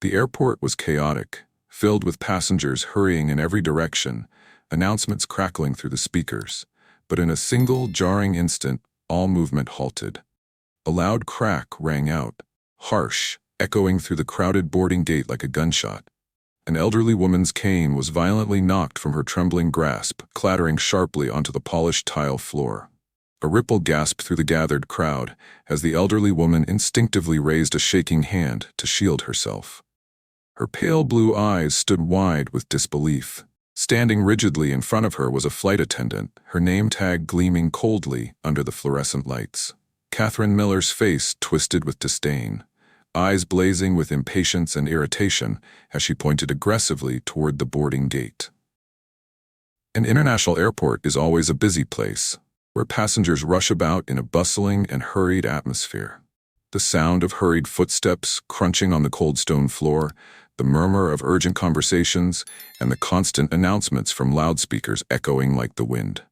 The airport was chaotic, filled with passengers hurrying in every direction, announcements crackling through the speakers. But in a single, jarring instant, all movement halted. A loud crack rang out, harsh, echoing through the crowded boarding gate like a gunshot. An elderly woman's cane was violently knocked from her trembling grasp, clattering sharply onto the polished tile floor. A ripple gasped through the gathered crowd as the elderly woman instinctively raised a shaking hand to shield herself. Her pale blue eyes stood wide with disbelief. Standing rigidly in front of her was a flight attendant, her name tag gleaming coldly under the fluorescent lights. Catherine Miller's face twisted with disdain, eyes blazing with impatience and irritation as she pointed aggressively toward the boarding gate. An international airport is always a busy place, where passengers rush about in a bustling and hurried atmosphere. The sound of hurried footsteps crunching on the cold stone floor, the murmur of urgent conversations, and the constant announcements from loudspeakers echoing like the wind.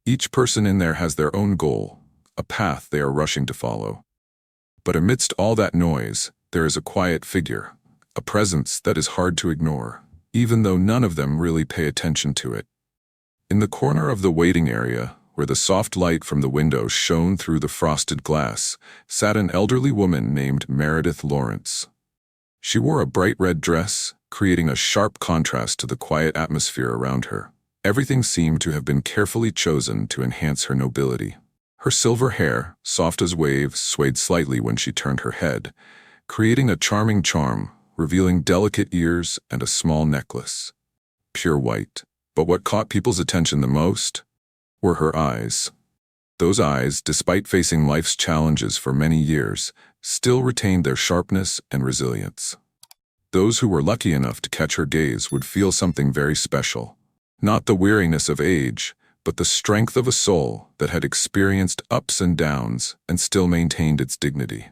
Each person in there has their own goal, a path they are rushing to follow. But amidst all that noise, there is a quiet figure, a presence that is hard to ignore, even though none of them really pay attention to it. In the corner of the waiting area, where the soft light from the window shone through the frosted glass, sat an elderly woman named Meredith Lawrence. She wore a bright red dress, creating a sharp contrast to the quiet atmosphere around her. Everything seemed to have been carefully chosen to enhance her nobility. Her silver hair, soft as waves, swayed slightly when she turned her head, creating a charming charm, revealing delicate ears and a small necklace. Pure white. But what caught people's attention the most were her eyes. Those eyes, despite facing life's challenges for many years, still retained their sharpness and resilience. Those who were lucky enough to catch her gaze would feel something very special. Not the weariness of age, but the strength of a soul that had experienced ups and downs and still maintained its dignity.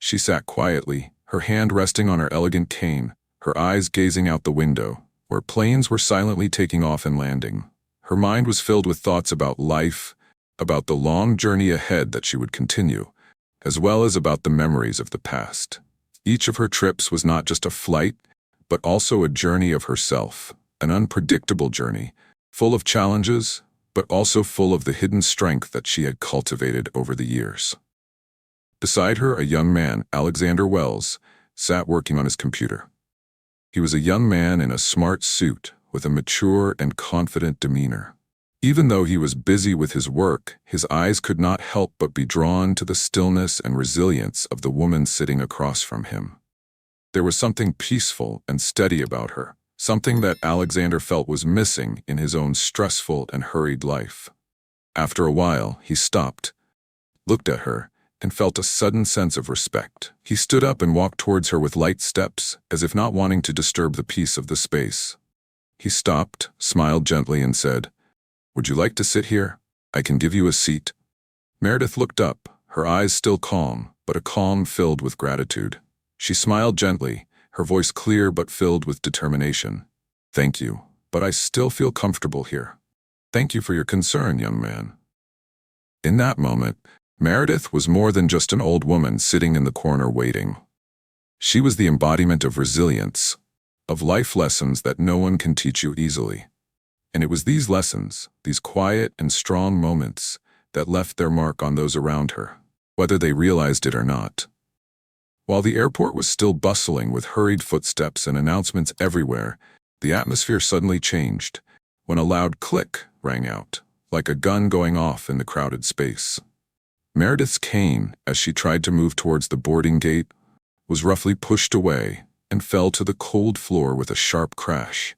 She sat quietly, her hand resting on her elegant cane, her eyes gazing out the window, where planes were silently taking off and landing. Her mind was filled with thoughts about life, about the long journey ahead that she would continue, as well as about the memories of the past. Each of her trips was not just a flight, but also a journey of herself, an unpredictable journey, full of challenges, but also full of the hidden strength that she had cultivated over the years. Beside her, a young man, Alexander Wells, sat working on his computer. He was a young man in a smart suit with a mature and confident demeanor. Even though he was busy with his work, his eyes could not help but be drawn to the stillness and resilience of the woman sitting across from him. There was something peaceful and steady about her, something that Alexander felt was missing in his own stressful and hurried life. After a while, he stopped, looked at her, and felt a sudden sense of respect. He stood up and walked towards her with light steps, as if not wanting to disturb the peace of the space. He stopped, smiled gently, and said, "Would you like to sit here? I can give you a seat." Meredith looked up, her eyes still calm, but a calm filled with gratitude. She smiled gently, her voice clear but filled with determination. "Thank you, but I still feel comfortable here. Thank you for your concern, young man." In that moment, Meredith was more than just an old woman sitting in the corner waiting. She was the embodiment of resilience, of life lessons that no one can teach you easily. And it was these lessons, these quiet and strong moments, that left their mark on those around her, whether they realized it or not. While the airport was still bustling with hurried footsteps and announcements everywhere, the atmosphere suddenly changed when a loud click rang out, like a gun going off in the crowded space. Meredith's cane, as she tried to move towards the boarding gate, was roughly pushed away and fell to the cold floor with a sharp crash,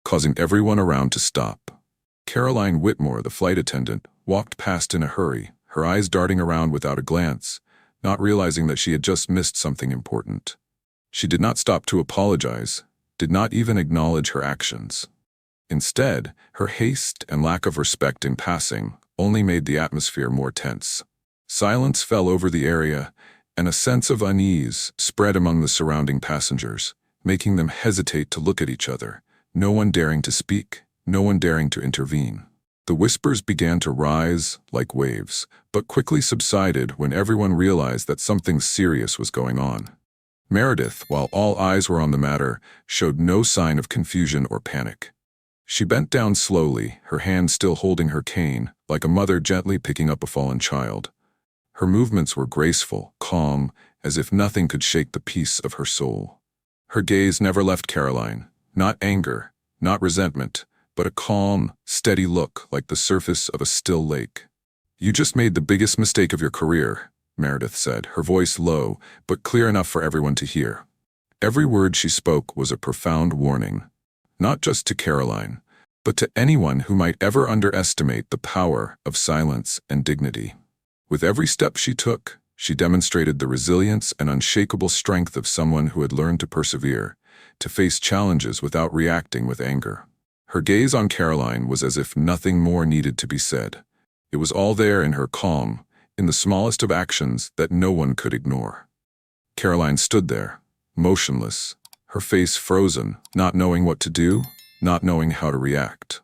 causing everyone around to stop. Caroline Whitmore, the flight attendant, walked past in a hurry, her eyes darting around without a glance, not realizing that she had just missed something important. She did not stop to apologize, did not even acknowledge her actions. Instead, her haste and lack of respect in passing only made the atmosphere more tense. Silence fell over the area, and a sense of unease spread among the surrounding passengers, making them hesitate to look at each other, no one daring to speak, no one daring to intervene. The whispers began to rise like waves, but quickly subsided when everyone realized that something serious was going on. Meredith, while all eyes were on the matter, showed no sign of confusion or panic. She bent down slowly, her hand still holding her cane, like a mother gently picking up a fallen child. Her movements were graceful, calm, as if nothing could shake the peace of her soul. Her gaze never left Caroline, not anger, not resentment, but a calm, steady look like the surface of a still lake. "You just made the biggest mistake of your career," Meredith said, her voice low, but clear enough for everyone to hear. Every word she spoke was a profound warning, not just to Caroline, but to anyone who might ever underestimate the power of silence and dignity. With every step she took, she demonstrated the resilience and unshakable strength of someone who had learned to persevere, to face challenges without reacting with anger. Her gaze on Caroline was as if nothing more needed to be said. It was all there in her calm, in the smallest of actions that no one could ignore. Caroline stood there, motionless, her face frozen, not knowing what to do, not knowing how to react.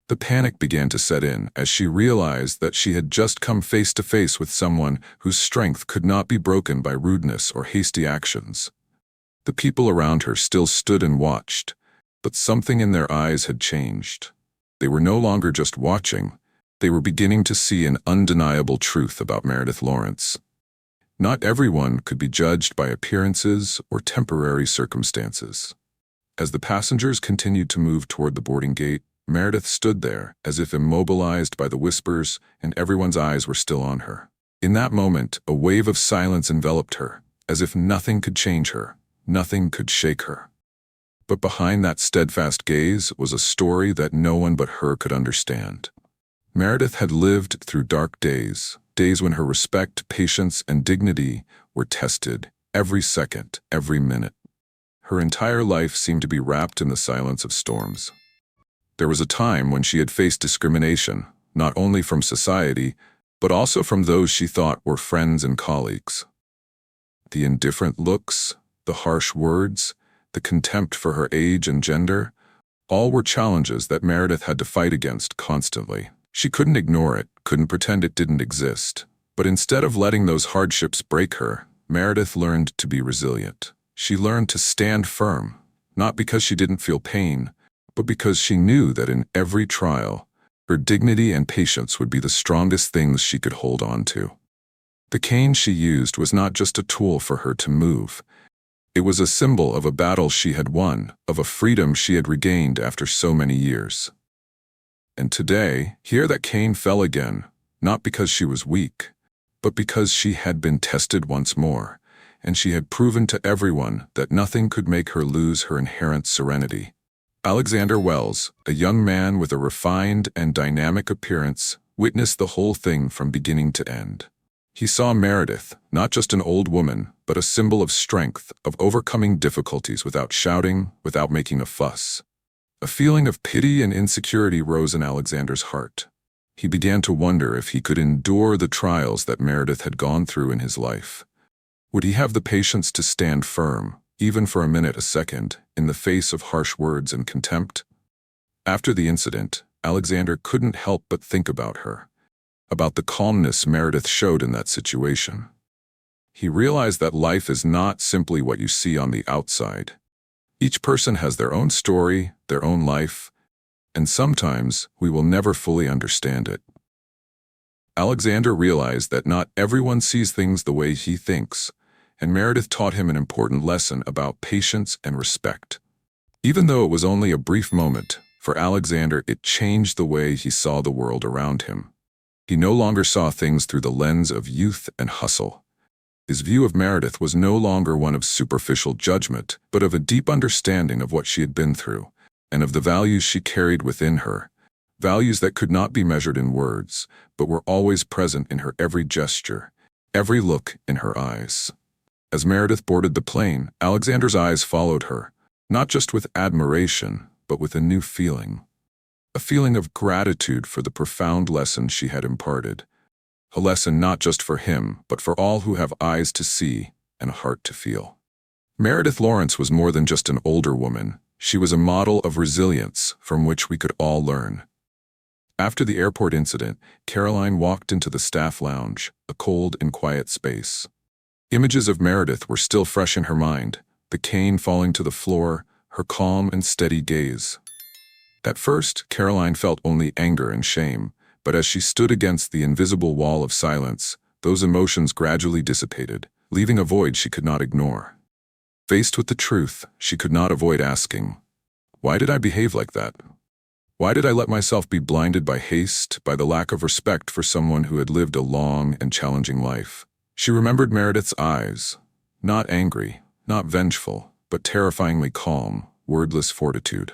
The panic began to set in as she realized that she had just come face to face with someone whose strength could not be broken by rudeness or hasty actions. The people around her still stood and watched, but something in their eyes had changed. They were no longer just watching, they were beginning to see an undeniable truth about Meredith Lawrence. Not everyone could be judged by appearances or temporary circumstances. As the passengers continued to move toward the boarding gate, Meredith stood there, as if immobilized by the whispers, and everyone's eyes were still on her. In that moment, a wave of silence enveloped her, as if nothing could change her, nothing could shake her. But behind that steadfast gaze was a story that no one but her could understand. Meredith had lived through dark days, days when her respect, patience, and dignity were tested every second, every minute. Her entire life seemed to be wrapped in the silence of storms. There was a time when she had faced discrimination, not only from society, but also from those she thought were friends and colleagues. The indifferent looks, the harsh words, the contempt for her age and gender, all were challenges that Meredith had to fight against constantly. She couldn't ignore it, couldn't pretend it didn't exist. But instead of letting those hardships break her, Meredith learned to be resilient. She learned to stand firm, not because she didn't feel pain, but because she knew that in every trial, her dignity and patience would be the strongest things she could hold on to. The cane she used was not just a tool for her to move. It was a symbol of a battle she had won, of a freedom she had regained after so many years. And today, here that cane fell again, not because she was weak, but because she had been tested once more, and she had proven to everyone that nothing could make her lose her inherent serenity. Alexander Wells, a young man with a refined and dynamic appearance, witnessed the whole thing from beginning to end. He saw Meredith, not just an old woman, but a symbol of strength, of overcoming difficulties without shouting, without making a fuss. A feeling of pity and insecurity rose in Alexander's heart. He began to wonder if he could endure the trials that Meredith had gone through in his life. Would he have the patience to stand firm, even for a minute, a second, in the face of harsh words and contempt? After the incident, Alexander couldn't help but think about her, about the calmness Meredith showed in that situation. He realized that life is not simply what you see on the outside. Each person has their own story, their own life, and sometimes we will never fully understand it. Alexander realized that not everyone sees things the way he thinks, and Meredith taught him an important lesson about patience and respect. Even though it was only a brief moment, for Alexander it changed the way he saw the world around him. He no longer saw things through the lens of youth and hustle. His view of Meredith was no longer one of superficial judgment, but of a deep understanding of what she had been through, and of the values she carried within her, values that could not be measured in words, but were always present in her every gesture, every look in her eyes. As Meredith boarded the plane, Alexander's eyes followed her, not just with admiration, but with a new feeling. A feeling of gratitude for the profound lesson she had imparted. A lesson not just for him, but for all who have eyes to see and a heart to feel. Meredith Lawrence was more than just an older woman. She was a model of resilience from which we could all learn. After the airport incident, Caroline walked into the staff lounge, a cold and quiet space. Images of Meredith were still fresh in her mind, the cane falling to the floor, her calm and steady gaze. At first, Caroline felt only anger and shame, but as she stood against the invisible wall of silence, those emotions gradually dissipated, leaving a void she could not ignore. Faced with the truth, she could not avoid asking, "Why did I behave like that? Why did I let myself be blinded by haste, by the lack of respect for someone who had lived a long and challenging life?" She remembered Meredith's eyes, not angry, not vengeful, but terrifyingly calm, wordless fortitude.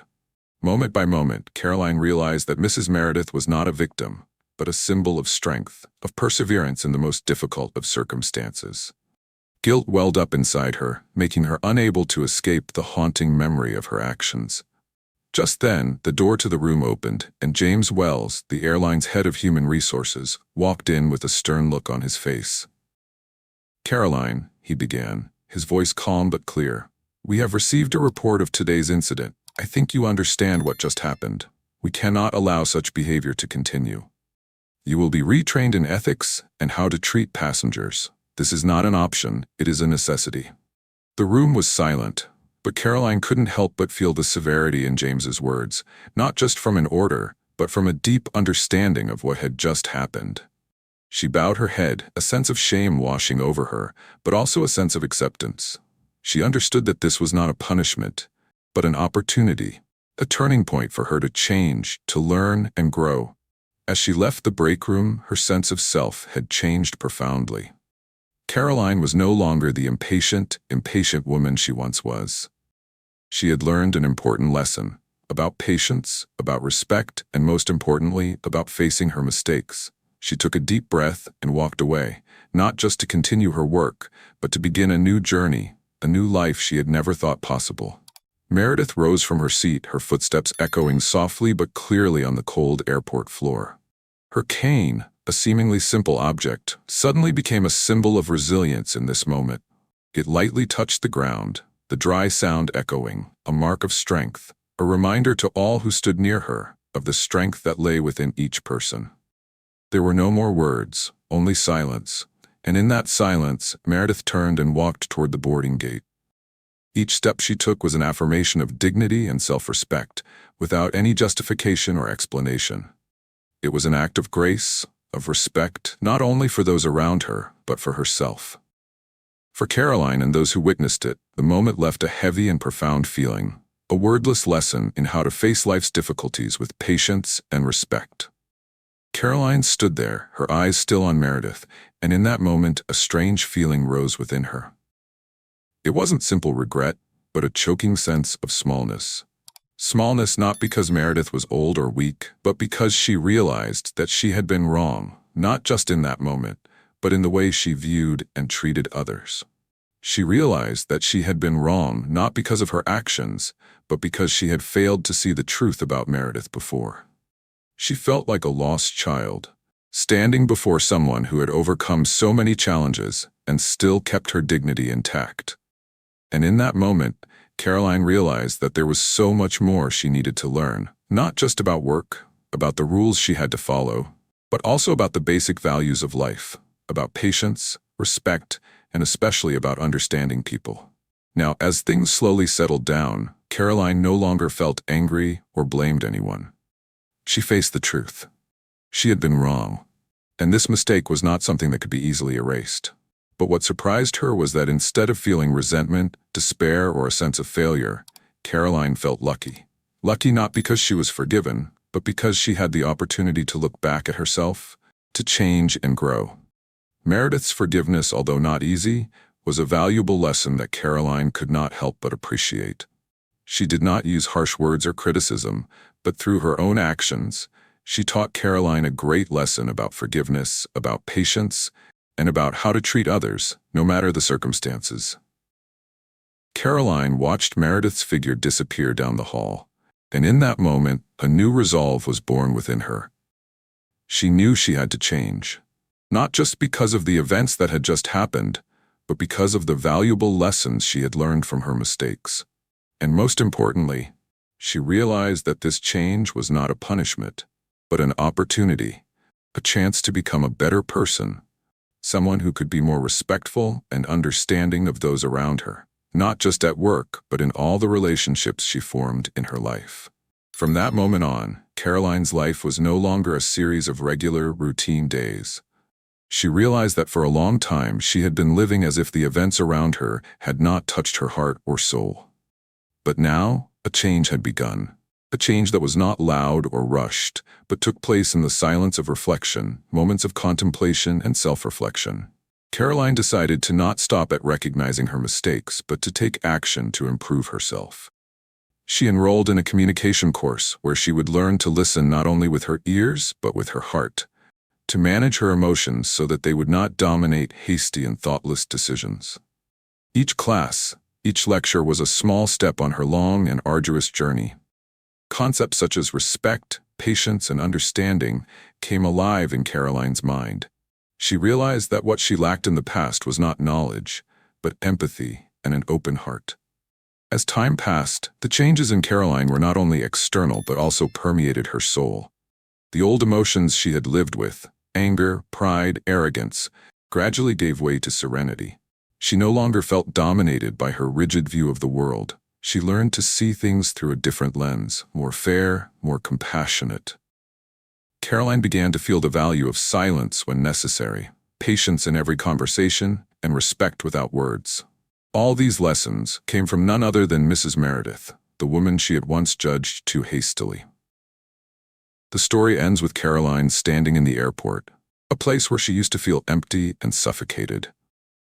Moment by moment, Caroline realized that Mrs. Meredith was not a victim, but a symbol of strength, of perseverance in the most difficult of circumstances. Guilt welled up inside her, making her unable to escape the haunting memory of her actions. Just then, the door to the room opened, and James Wells, the airline's head of human resources, walked in with a stern look on his face. "Caroline," he began, his voice calm but clear, "we have received a report of today's incident. I think you understand what just happened. We cannot allow such behavior to continue. You will be retrained in ethics and how to treat passengers. This is not an option, it is a necessity." The room was silent, but Caroline couldn't help but feel the severity in James's words, not just from an order, but from a deep understanding of what had just happened. She bowed her head, a sense of shame washing over her, but also a sense of acceptance. She understood that this was not a punishment, but an opportunity, a turning point for her to change, to learn and grow. As she left the break room, her sense of self had changed profoundly. Caroline was no longer the impatient woman she once was. She had learned an important lesson about patience, about respect, and most importantly, about facing her mistakes. She took a deep breath and walked away, not just to continue her work, but to begin a new journey, a new life she had never thought possible. Meredith rose from her seat, her footsteps echoing softly but clearly on the cold airport floor. Her cane, a seemingly simple object, suddenly became a symbol of resilience in this moment. It lightly touched the ground, the dry sound echoing, a mark of strength, a reminder to all who stood near her of the strength that lay within each person. There were no more words, only silence, and in that silence, Meredith turned and walked toward the boarding gate. Each step she took was an affirmation of dignity and self-respect, without any justification or explanation. It was an act of grace, of respect, not only for those around her, but for herself. For Caroline and those who witnessed it, the moment left a heavy and profound feeling, a wordless lesson in how to face life's difficulties with patience and respect. Caroline stood there, her eyes still on Meredith, and in that moment a strange feeling rose within her. It wasn't simple regret, but a choking sense of smallness. Smallness not because Meredith was old or weak, but because she realized that she had been wrong, not just in that moment, but in the way she viewed and treated others. She realized that she had been wrong not because of her actions, but because she had failed to see the truth about Meredith before. She felt like a lost child, standing before someone who had overcome so many challenges and still kept her dignity intact. And in that moment, Caroline realized that there was so much more she needed to learn, not just about work, about the rules she had to follow, but also about the basic values of life, about patience, respect, and especially about understanding people. Now, as things slowly settled down, Caroline no longer felt angry or blamed anyone. She faced the truth. She had been wrong, and this mistake was not something that could be easily erased. But what surprised her was that instead of feeling resentment, despair, or a sense of failure, Caroline felt lucky. Lucky not because she was forgiven, but because she had the opportunity to look back at herself, to change and grow. Meredith's forgiveness, although not easy, was a valuable lesson that Caroline could not help but appreciate. She did not use harsh words or criticism, but through her own actions, she taught Caroline a great lesson about forgiveness, about patience, and about how to treat others, no matter the circumstances. Caroline watched Meredith's figure disappear down the hall, and in that moment, a new resolve was born within her. She knew she had to change, not just because of the events that had just happened, but because of the valuable lessons she had learned from her mistakes. And most importantly, she realized that this change was not a punishment, but an opportunity, a chance to become a better person, someone who could be more respectful and understanding of those around her, not just at work, but in all the relationships she formed in her life. From that moment on, Caroline's life was no longer a series of regular, routine days. She realized that for a long time she had been living as if the events around her had not touched her heart or soul. But now, a change had begun. A change that was not loud or rushed, but took place in the silence of reflection, moments of contemplation and self-reflection. Caroline decided to not stop at recognizing her mistakes, but to take action to improve herself. She enrolled in a communication course where she would learn to listen not only with her ears, but with her heart, to manage her emotions so that they would not dominate hasty and thoughtless decisions. Each class, each lecture was a small step on her long and arduous journey. Concepts such as respect, patience, and understanding came alive in Caroline's mind. She realized that what she lacked in the past was not knowledge, but empathy and an open heart. As time passed, the changes in Caroline were not only external but also permeated her soul. The old emotions she had lived with, anger, pride, arrogance, gradually gave way to serenity. She no longer felt dominated by her rigid view of the world. She learned to see things through a different lens, more fair, more compassionate. Caroline began to feel the value of silence when necessary, patience in every conversation, and respect without words. All these lessons came from none other than Mrs. Meredith, the woman she had once judged too hastily. The story ends with Caroline standing in the airport, a place where she used to feel empty and suffocated.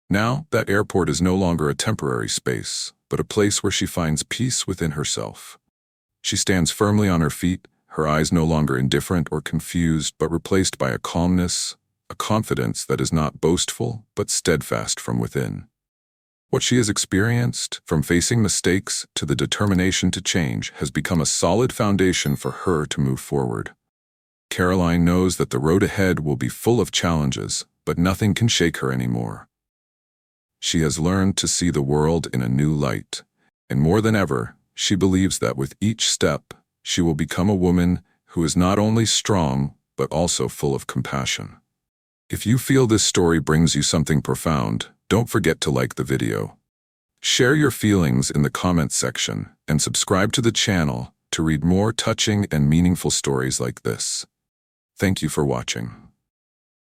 Now, that airport is no longer a temporary space, but a place where she finds peace within herself. She stands firmly on her feet, her eyes no longer indifferent or confused, but replaced by a calmness, a confidence that is not boastful, but steadfast from within. What she has experienced, from facing mistakes to the determination to change, has become a solid foundation for her to move forward. Caroline knows that the road ahead will be full of challenges, but nothing can shake her anymore. She has learned to see the world in a new light, and more than ever, she believes that with each step, she will become a woman who is not only strong, but also full of compassion. If you feel this story brings you something profound, don't forget to like the video. Share your feelings in the comments section, and subscribe to the channel to read more touching and meaningful stories like this. Thank you for watching.